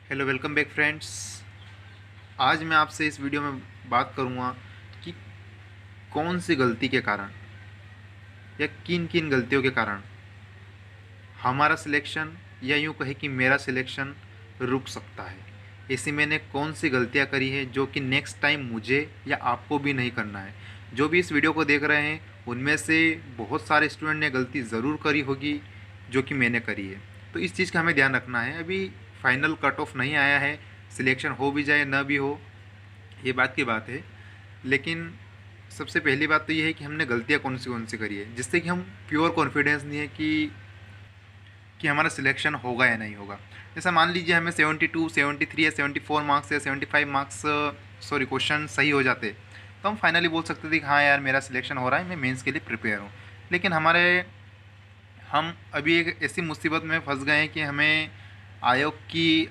Hello welcome back friends. आज मैं आपसे इस वीडियो में बात करूंगा कि कौन सी गलती के कारण या किन किन गलतियों के कारण हमारा सिलेक्शन या यूं कहे कि मेरा सिलेक्शन रुक सकता है। ऐसी मैंने कौन सी गलतियां करी है जो कि नेक्स्ट टाइम मुझे या आपको भी नहीं करना है। जो भी इस वीडियो को देख रहे हैं उनमें से बहुत सारे स्टूडेंट ने गलती ज़रूर करी होगी जो कि मैंने करी है। तो इस चीज़ का हमें ध्यान रखना है। अभी फाइनल कट ऑफ नहीं आया है, सिलेक्शन हो भी जाए ना भी हो, ये बात की बात है। लेकिन सबसे पहली बात तो ये है कि हमने गलतियाँ कौन सी करी है जिससे कि हम प्योर कॉन्फिडेंस नहीं है कि हमारा सिलेक्शन होगा या नहीं होगा। जैसा मान लीजिए हमें 72, 73 या 74 मार्क्स या 75 मार्क्स सॉरी क्वेश्चन सही हो जाते, तो हम फाइनली बोल सकते थे कि हाँ यार मेरा सिलेक्शन हो रहा है, मैं मेंस के लिए प्रिपेयर हूँ। लेकिन हम अभी एक ऐसी मुसीबत में फंस गए हैं कि हमें आयोग की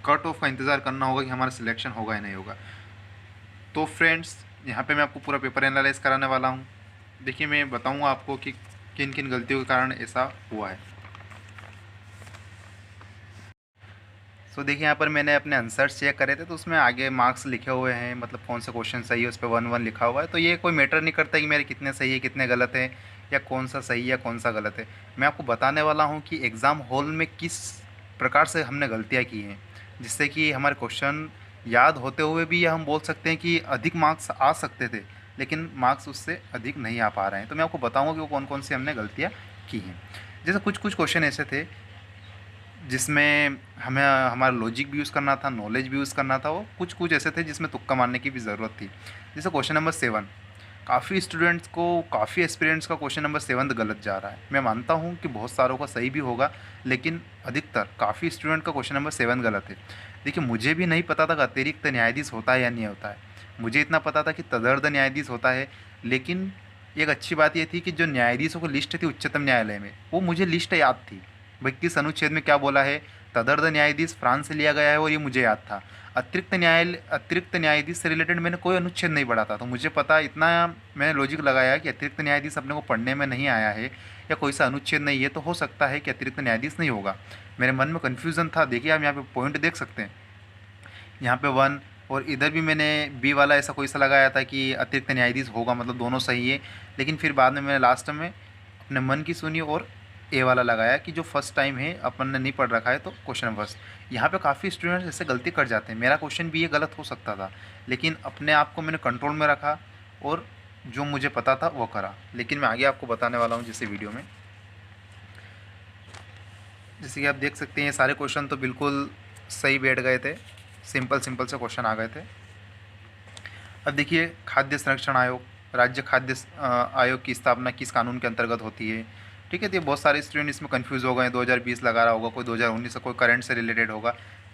कट ऑफ का इंतज़ार करना होगा कि हमारा सिलेक्शन होगा या नहीं होगा। तो फ्रेंड्स, यहाँ पे मैं आपको पूरा पेपर एनालाइज कराने वाला हूँ। देखिए, मैं बताऊँगा आपको कि किन किन गलतियों के कारण ऐसा हुआ है। सो देखिए, यहाँ पर मैंने अपने आंसर्स चेक करे थे तो उसमें आगे मार्क्स लिखे हुए हैं, मतलब कौन सा क्वेश्चन सही है उस पर 1-1 लिखा हुआ है। तो ये कोई मैटर नहीं करता कि मेरे कितने सही है कितने गलत है या कौन सा सही है कौन सा गलत है। मैं आपको बताने वाला हूँ कि एग्ज़ाम हॉल में किस प्रकार से हमने गलतियाँ की हैं, जिससे कि हमारे क्वेश्चन याद होते हुए भी या हम बोल सकते हैं कि अधिक मार्क्स आ सकते थे, लेकिन मार्क्स उससे अधिक नहीं आ पा रहे हैं। तो मैं आपको बताऊँगा कि वो कौन कौन सी हमने गलतियाँ की हैं। जैसे कुछ कुछ क्वेश्चन ऐसे थे जिसमें हमें हमारा लॉजिक भी यूज़ करना था, नॉलेज भी यूज़ करना था, और कुछ कुछ ऐसे थे जिसमें तुक्का मारने की भी ज़रूरत थी। जैसे क्वेश्चन नंबर 7, काफ़ी स्टूडेंट्स को, काफ़ी एस्पिरेंट्स का क्वेश्चन नंबर 7 गलत जा रहा है। मैं मानता हूँ कि बहुत सारों का सही भी होगा, लेकिन अधिकतर काफ़ी स्टूडेंट का क्वेश्चन नंबर 7 गलत है। देखिए, मुझे भी नहीं पता था कि अतिरिक्त न्यायाधीश होता है या नहीं होता है। मुझे इतना पता था कि तदर्थ न्यायाधीश होता है, लेकिन एक अच्छी बात ये थी कि जो न्यायाधीशों की लिस्ट थी उच्चतम न्यायालय में, वो मुझे लिस्ट याद थी। भाई किस अनुच्छेद में क्या बोला है, तदर्थ न्यायाधीश फ्रांस से लिया गया है और ये मुझे याद था। अतिरिक्त न्यायाधीश से रिलेटेड मैंने कोई अनुच्छेद नहीं पढ़ा था, तो मुझे पता इतना, मैंने लॉजिक लगाया कि अतिरिक्त न्यायाधीश अपने को पढ़ने में नहीं आया है या कोई सा अनुच्छेद नहीं है, तो हो सकता है कि अतिरिक्त न्यायाधीश नहीं होगा। मेरे मन में कन्फ्यूज़न था। देखिए, आप यहाँ पे पॉइंट देख सकते हैं, यहाँ पे 1, और इधर भी मैंने बी वाला ऐसा कोई सा लगाया था कि अतिरिक्त न्यायाधीश होगा, मतलब दोनों सही है। लेकिन फिर बाद में मैंने लास्ट में अपने मन की सुनी और ए वाला लगाया कि जो फर्स्ट टाइम है अपन ने नहीं पढ़ रखा है, तो क्वेश्चन फर्स्ट। यहाँ पे काफ़ी स्टूडेंट्स ऐसे गलती कर जाते हैं। मेरा क्वेश्चन भी ये गलत हो सकता था, लेकिन अपने आप को मैंने कंट्रोल में रखा और जो मुझे पता था वो करा। लेकिन मैं आगे आपको बताने वाला हूँ जैसे वीडियो में। जैसे कि आप देख सकते हैं, ये सारे क्वेश्चन तो बिल्कुल सही बैठ गए थे, सिंपल सिंपल से क्वेश्चन आ गए थे। अब देखिए, खाद्य संरक्षण आयोग, राज्य खाद्य आयोग की स्थापना किस कानून के अंतर्गत होती है। ठीक है, तो ये बहुत सारे स्टूडेंट इसमें कंफ्यूज हो गए। 2020 लगा रहा होगा, कोई 2019 से, कोई करंट से रिलेटेड होगा।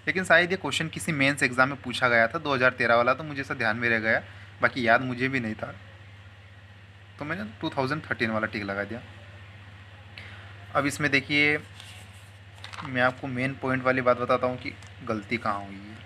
लेकिन शायद ये क्वेश्चन किसी मेंस एग्जाम में पूछा गया था 2013 वाला, तो मुझे ऐसा ध्यान में रह गया, बाकी याद मुझे भी नहीं था, तो मैंने 2013 वाला टिक लगा दिया। अब इसमें देखिए, मैं आपको मेन पॉइंट वाली बात बताता हूँ कि गलती कहाँ हुई है।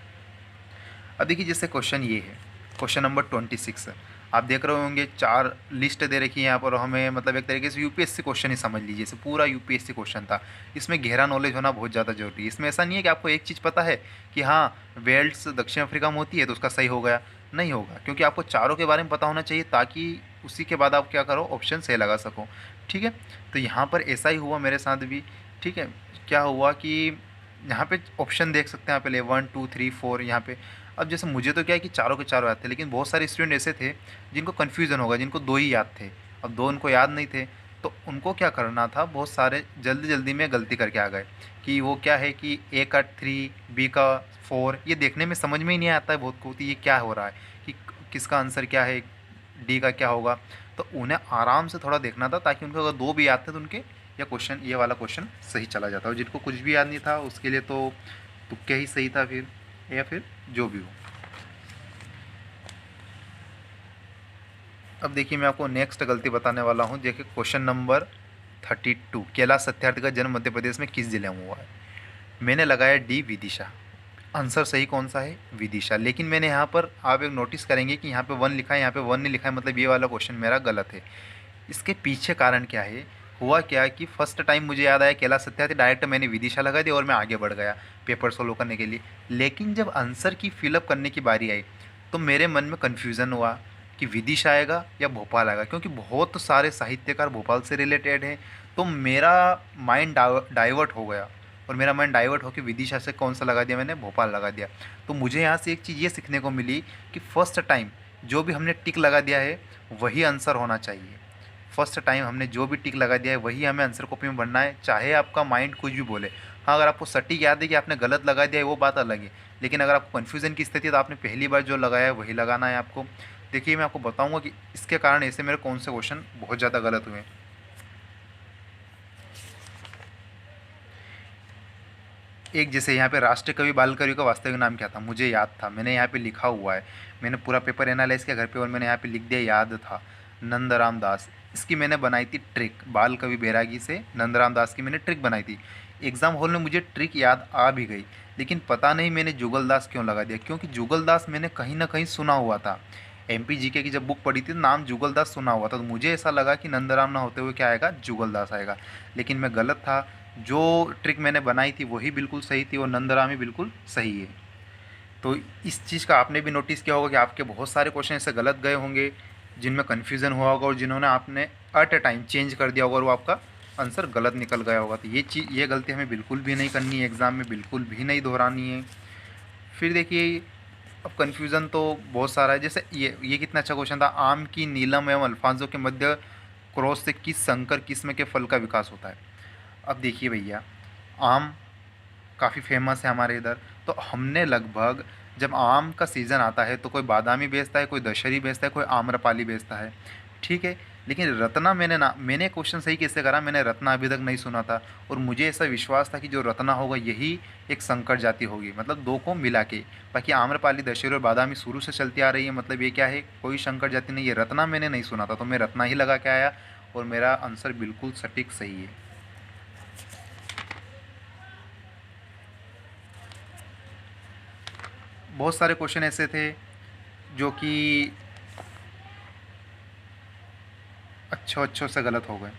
अब देखिए, जैसे क्वेश्चन ये है, क्वेश्चन नंबर 26 है। आप देख रहे होंगे 4 लिस्ट दे रखी है यहाँ पर हमें, मतलब एक तरीके से यूपीएससी क्वेश्चन ही समझ लीजिए, जैसे पूरा यूपीएससी क्वेश्चन था। इसमें गहरा नॉलेज होना बहुत ज़्यादा जरूरी है। इसमें ऐसा नहीं है कि आपको एक चीज़ पता है कि हाँ वेल्स दक्षिण अफ्रीका में होती है तो उसका सही हो गया, नहीं होगा, क्योंकि आपको चारों के बारे में पता होना चाहिए, ताकि उसी के बाद आप क्या करो, ऑप्शन सही लगा सको। ठीक है, तो यहाँ पर ऐसा ही हुआ मेरे साथ भी। ठीक है, क्या हुआ कि यहाँ पे ऑप्शन देख सकते हैं आप पहले 1 2 3 4 यहाँ पे। अब जैसे मुझे तो क्या है कि चारों के चारों याद थे, लेकिन बहुत सारे स्टूडेंट ऐसे थे जिनको कन्फ्यूज़न होगा, जिनको 2 ही याद थे। अब 2 उनको याद नहीं थे, तो उनको क्या करना था, बहुत सारे जल्दी जल्दी में गलती करके आ गए कि वो क्या है कि ए का 3, बी का 4, ये देखने में समझ में ही नहीं आता है बहुत को, ये क्या हो रहा है कि किसका आंसर क्या है, डी का क्या होगा। तो उन्हें आराम से थोड़ा देखना था, ताकि उनको अगर 2 भी याद थे तो उनके या क्वेश्चन, ये वाला क्वेश्चन सही चला जाता। और जिनको कुछ भी याद नहीं था उसके लिए तो तुक्के ही सही था फिर, या फिर जो भी हो। अब देखिए, मैं आपको नेक्स्ट गलती बताने वाला हूँ। देखिए, क्वेश्चन नंबर 32, कैलाश सत्यार्थी का जन्म मध्य प्रदेश में किस जिले में हुआ है। मैंने लगाया डी, विदिशा। आंसर सही कौन सा है, विदिशा। लेकिन मैंने यहाँ पर, आप एक नोटिस करेंगे कि यहाँ पे 1 लिखा है, यहाँ पे 1 नहीं लिखा है, मतलब ये वाला क्वेश्चन मेरा गलत है। इसके पीछे कारण क्या है, हुआ क्या कि फर्स्ट टाइम मुझे याद आया कैलाश सत्यार्थी, डायरेक्ट मैंने विदिशा लगा दी और मैं आगे बढ़ गया पेपर सोल्व करने के लिए। लेकिन जब आंसर की फिलअप करने की बारी आई तो मेरे मन में कन्फ्यूज़न हुआ कि विदिशा आएगा या भोपाल आएगा, क्योंकि बहुत सारे साहित्यकार भोपाल से रिलेटेड हैं। तो मेरा माइंड डाइवर्ट हो गया, और मेरा माइंड डाइवर्ट होकर विदिशा से कौन सा लगा दिया, मैंने भोपाल लगा दिया। तो मुझे यहाँ से एक चीज़ ये सीखने को मिली कि फर्स्ट टाइम जो भी हमने टिक लगा दिया है वही आंसर होना चाहिए। फर्स्ट टाइम हमने जो भी टिक लगा दिया है वही हमें आंसर कॉपी में भरना है, चाहे आपका माइंड कुछ भी बोले। हाँ, अगर आपको सटीक याद है कि आपने गलत लगा दिया है वो बात अलग है, लेकिन अगर आपको कन्फ्यूज़न की स्थिति है तो आपने पहली बार जो लगाया है वही लगाना है आपको। देखिए, मैं आपको बताऊंगा कि इसके कारण ऐसे मेरे कौन से क्वेश्चन बहुत ज़्यादा गलत हुए। एक जैसे यहाँ पे राष्ट्रीय कवि बाल कवि का वास्तविक नाम क्या था, मुझे याद था, मैंने यहाँ पे लिखा हुआ है। मैंने पूरा पेपर एनालाइज किया घर पे और मैंने यहाँ पे लिख दिया, याद था, नंदराम दास। इसकी मैंने बनाई थी ट्रिक, बाल कवि बैरागी से नंदराम दास की मैंने ट्रिक बनाई थी। एग्ज़ाम हॉल में मुझे ट्रिक याद आ भी गई, लेकिन पता नहीं मैंने जुगल दास क्यों लगा दिया, क्योंकि जुगल दास मैंने कहीं ना कहीं सुना हुआ था। एमपी जीके की जब बुक पढ़ी थी तो नाम जुगल दास सुना हुआ था, तो मुझे ऐसा लगा कि नंदराम ना होते हुए क्या आएगा, जुगल दास आएगा। लेकिन मैं गलत था। जो ट्रिक मैंने बनाई थी वही बिल्कुल सही थी और नंदराम ही बिल्कुल सही है। तो इस चीज़ का आपने भी नोटिस किया होगा कि आपके बहुत सारे क्वेश्चन ऐसे गलत गए होंगे जिनमें कन्फ्यूज़न हुआ होगा और जिन्होंने आपने एट ए टाइम चेंज कर दिया होगा और वो आपका आंसर गलत निकल गया होगा। तो ये गलती हमें बिल्कुल भी नहीं करनी है, एग्ज़ाम में बिल्कुल भी नहीं दोहरानी है। फिर देखिए, अब कन्फ्यूज़न तो बहुत सारा है। जैसे ये कितना अच्छा क्वेश्चन था, आम की नीलम एवं अल्फांसो के मध्य क्रॉस से किस संकर किस्म के फल का विकास होता है। अब देखिए भैया, आम काफ़ी फेमस है हमारे इधर, तो हमने लगभग जब आम का सीज़न आता है तो कोई बादामी बेचता है, कोई दशहरी बेचता है, कोई आम्रपाली बेचता है, ठीक है। लेकिन रत्ना मैंने क्वेश्चन सही कैसे करा, मैंने रत्ना अभी तक नहीं सुना था और मुझे ऐसा विश्वास था कि जो रत्ना होगा यही एक संकर जाति होगी, मतलब दो को मिला के। बाकी आम्रपाली, दशहरी और बादामी शुरू से चलती आ रही है, मतलब ये क्या है, कोई संकर जाति नहीं है। रत्ना मैंने नहीं सुना था तो मैं रत्ना ही लगा के आया और मेरा आंसर बिल्कुल सटीक सही है। बहुत सारे क्वेश्चन ऐसे थे जो कि अच्छों से गलत हो गए।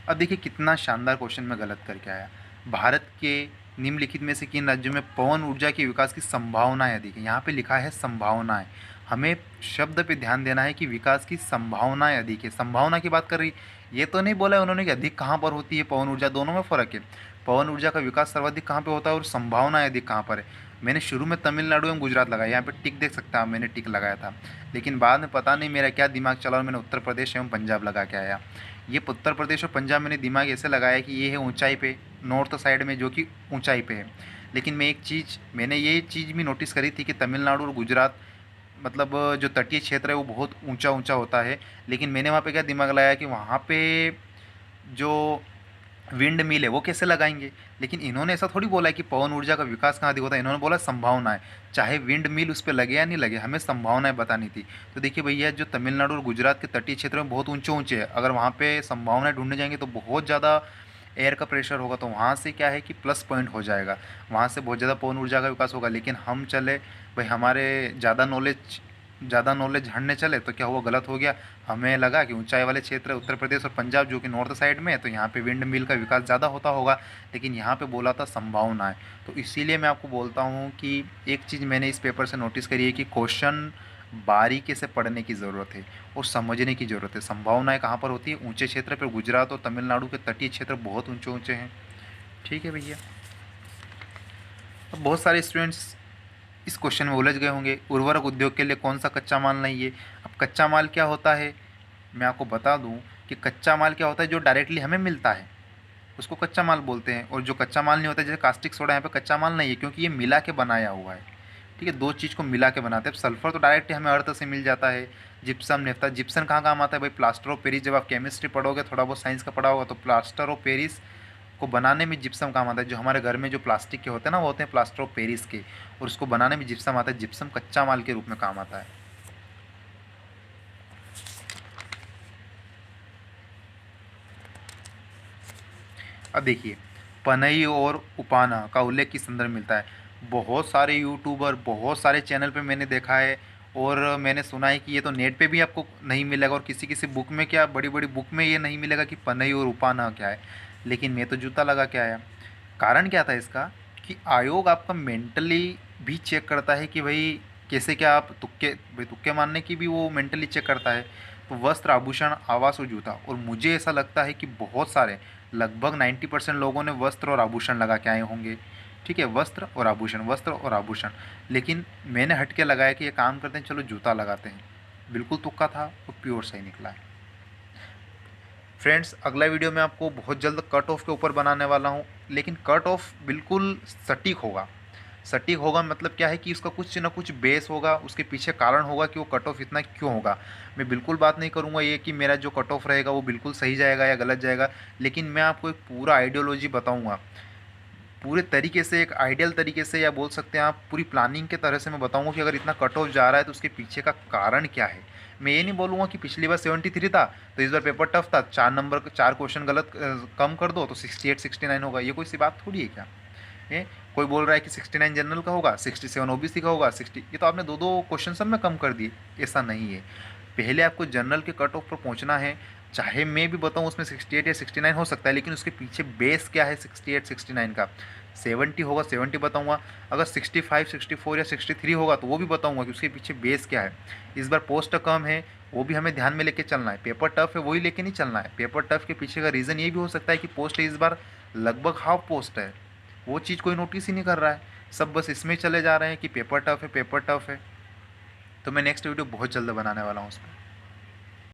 अब देखिए कितना शानदार क्वेश्चन में गलत करके आया। भारत के निम्नलिखित में से किन राज्यों में पवन ऊर्जा के विकास की संभावनाएं अधिक है। यहाँ पे लिखा है संभावनाएं, हमें शब्द पे ध्यान देना है कि विकास की संभावनाएं अधिक है। संभावना की बात कर रही, ये तो नहीं बोला है उन्होंने कि अधिक कहाँ पर होती है पवन ऊर्जा, दोनों में फ़र्क है। पवन ऊर्जा का विकास सर्वाधिक कहाँ पर होता है और संभावनाएं अधिक कहाँ पर है। मैंने शुरू में तमिलनाडु एवं गुजरात लगाया, यहाँ पे टिक देख सकता हूँ, मैंने टिक लगाया था। लेकिन बाद में पता नहीं मेरा क्या दिमाग चला और मैंने उत्तर प्रदेश एवं पंजाब लगा के आया। ये उत्तर प्रदेश और पंजाब मैंने दिमाग ऐसे लगाया कि ये है ऊंचाई पे, नॉर्थ साइड में, जो कि ऊंचाई पे है। लेकिन मैंने ये चीज़ भी नोटिस करी थी कि तमिलनाडु और गुजरात, मतलब जो तटीय क्षेत्र है वो बहुत ऊंचा ऊंचा होता है। लेकिन मैंने वहाँ पे क्या दिमाग लगाया कि वहाँ पे जो विंड मिल है वो कैसे लगाएंगे। लेकिन इन्होंने ऐसा थोड़ी बोला है कि पवन ऊर्जा का विकास कहाँ अधिक होता है, इन्होंने बोला संभावनाएं। चाहे विंड मिल उस पर लगे या नहीं लगे, हमें संभावनाएं बतानी थी। तो देखिए भैया, जो तमिलनाडु और गुजरात के तटीय क्षेत्र में बहुत ऊंचे ऊंचे है, अगर वहाँ पे संभावनाएं ढूंढने जाएंगे तो बहुत ज़्यादा एयर का प्रेशर होगा, तो वहाँ से क्या है कि प्लस पॉइंट हो जाएगा, वहाँ से बहुत ज़्यादा पवन ऊर्जा का विकास होगा। लेकिन हम चले भाई, हमारे ज़्यादा नॉलेज झाड़ने चले तो क्या हुआ, गलत हो गया। हमें लगा कि ऊंचाई वाले क्षेत्र उत्तर प्रदेश और पंजाब जो कि नॉर्थ साइड में है, तो यहाँ पे विंड मिल का विकास ज़्यादा होता होगा। लेकिन यहाँ पे बोला था संभावना है। तो इसीलिए मैं आपको बोलता हूँ कि एक चीज़ मैंने इस पेपर से नोटिस करी है कि क्वेश्चन बारीकी से पढ़ने की ज़रूरत है और समझने की ज़रूरत है। संभावनाएं कहाँ पर होती है, ऊंचे क्षेत्र पर। गुजरात और तमिलनाडु के तटीय क्षेत्र बहुत ऊंचे ऊंचे हैं, ठीक है भैया। अब बहुत सारे स्टूडेंट्स इस क्वेश्चन में उलझ गए होंगे, उर्वरक उद्योग के लिए कौन सा कच्चा माल नहीं है। अब कच्चा माल क्या होता है, मैं आपको बता दूं कि कच्चा माल क्या होता है, जो डायरेक्टली हमें मिलता है उसको कच्चा माल बोलते हैं। और जो कच्चा माल नहीं होता, जैसे कास्टिक सोडा, यहाँ पे कच्चा माल नहीं है क्योंकि ये मिला के बनाया हुआ है, ठीक है। दो चीज़ को मिला के बनाते हैं। सल्फर तो डायरेक्ट हमें अर्थ से मिल जाता है। जिप्सम नेफ्ता, जिप्सन कहाँ काम आता है भाई, प्लास्टर ऑफ पेरिस। जब आप केमिस्ट्री पढ़ोगे, थोड़ा बहुत साइंस का पढ़ा होगा, तो प्लास्टर ऑफ पेरिस को बनाने में जिप्सम काम आता है। जो हमारे घर में जो प्लास्टिक के होते हैं ना, वो होते हैं प्लास्टर ऑफ पेरिस के, और उसको बनाने में जिप्सम आता है। जिप्सम कच्चा माल के रूप में काम आता है। अब देखिए, पनई और उपाना का उल्लेख किस संदर्भ में मिलता है। बहुत सारे यूट्यूबर, बहुत सारे चैनल पे मैंने देखा है और मैंने सुना है कि ये तो नेट पे भी आपको नहीं मिलेगा, और किसी किसी बुक में, क्या बड़ी बड़ी बुक में ये नहीं मिलेगा कि पनई और उपाना क्या है। लेकिन मैं तो जूता लगा के आया। कारण क्या था इसका, कि आयोग आपका मेंटली भी चेक करता है कि भाई कैसे, क्या आप तुक्के, भाई तुक्के मारने की भी वो मेंटली चेक करता है। तो वस्त्र, आभूषण, आवास और जूता, और मुझे ऐसा लगता है कि बहुत सारे, लगभग 90% लोगों ने वस्त्र और आभूषण लगा के आए होंगे। ठीक है, वस्त्र और आभूषण, वस्त्र और आभूषण। लेकिन मैंने हट के लगाया कि ये काम करते हैं, चलो जूता लगाते हैं। बिल्कुल तुक्का था और प्योर सही निकला है। फ्रेंड्स, अगला वीडियो मैं आपको बहुत जल्द कट ऑफ के ऊपर बनाने वाला हूँ, लेकिन कट ऑफ बिल्कुल सटीक होगा। सटीक होगा मतलब क्या है कि उसका कुछ ना कुछ बेस होगा, उसके पीछे कारण होगा कि वो कट ऑफ इतना क्यों होगा। मैं बिल्कुल बात नहीं करूँगा ये कि मेरा जो कट ऑफ रहेगा वो बिल्कुल सही जाएगा या गलत जाएगा, लेकिन मैं आपको एक पूरा आइडियोलॉजी बताऊँगा, पूरे तरीके से, एक आइडियल तरीके से, या बोल सकते हैं आप पूरी प्लानिंग के तरह से मैं बताऊंगा कि अगर इतना कट ऑफ जा रहा है तो उसके पीछे का कारण क्या है। मैं ये नहीं बोलूँगा कि पिछली बार 73 था तो इस बार पेपर टफ था, 4 नंबर, 4 क्वेश्चन गलत कम कर दो तो 68 69 होगा। ये कोई सी बात थोड़ी है क्या। ये कोई बोल रहा है कि 69 जनरल का होगा, 67 ओबीसी का होगा, 60, ये तो आपने दो दो क्वेश्चन सब में कम कर दिए। ऐसा नहीं है। पहले आपको जनरल के कट ऑफ पर पहुंचना है। चाहे मैं भी बताऊं उसमें 68 या 69 हो सकता है, लेकिन उसके पीछे बेस क्या है 68 69 का। 70 होगा 70 बताऊंगा, अगर 65 64 या 63 होगा तो वो भी बताऊंगा कि उसके पीछे बेस क्या है। इस बार पोस्ट कम है, वो भी हमें ध्यान में लेके चलना है। पेपर टफ है, वही लेके नहीं चलना है। पेपर टफ के पीछे का रीज़न ये भी हो सकता है कि पोस्ट इस बार लगभग हाफ पोस्ट है, वो चीज़ कोई नोटिस ही नहीं कर रहा है। सब बस इसमें चले जा रहे हैं कि पेपर टफ है, पेपर टफ है। तो मैं नेक्स्ट वीडियो बहुत जल्द बनाने वाला हूँ उस पर।